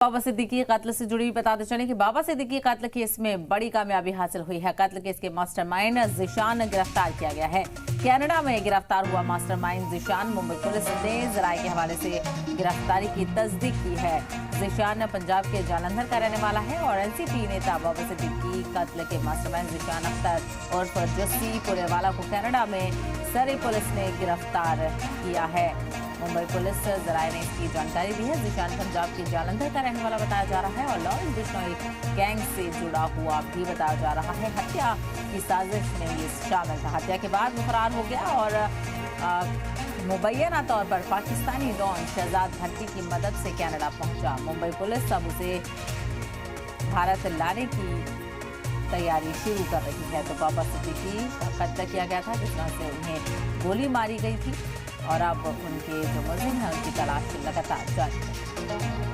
बाबा सिद्दीकी कत्ल से जुड़ी बताते चले कि बाबा सिद्दीकी कत्ल केस में बड़ी कामयाबी हासिल हुई है। कत्ल केस के मास्टरमाइंड जिशान गिरफ्तार किया गया है। कनाडा में गिरफ्तार हुआ मास्टरमाइंड जिशान मुंबई पुलिस ने जराये के हवाले से गिरफ्तारी की तस्दीक की है। जिशान पंजाब के जालंधर का रहने वाला है और एनसीपी नेता बाबा सिद्दीकी कत्ल के मास्टरमाइंड जिशान अख्तर उर्फ जस्सी पुलेवाला को कनाडा में सरी पुलिस ने गिरफ्तार किया है। मुंबई पुलिस जराये ने इसकी जानकारी दी है। जिशान पंजाब के जालंधर का रहने वाला बताया जा रहा है और लॉरेंस बिश्नोई गैंग से जुड़ा हुआ भी बताया जा रहा है। हत्या की साजिश में ये शामिल था। हत्या के बाद वो फरार हो गया और मुबैना तौर पर पाकिस्तानी डॉन शहजाद भट्टी की मदद से कनाडा पहुंचा। मुंबई पुलिस अब उसे भारत लाने की तैयारी शुरू कर रही है। तो बाबा सिद्दीकी का कत्ल किया गया था जिस तरह से उन्हें गोली मारी गई थी और अब उनके जो मुलजिम हैं उनकी तलाश लगातार जारी है।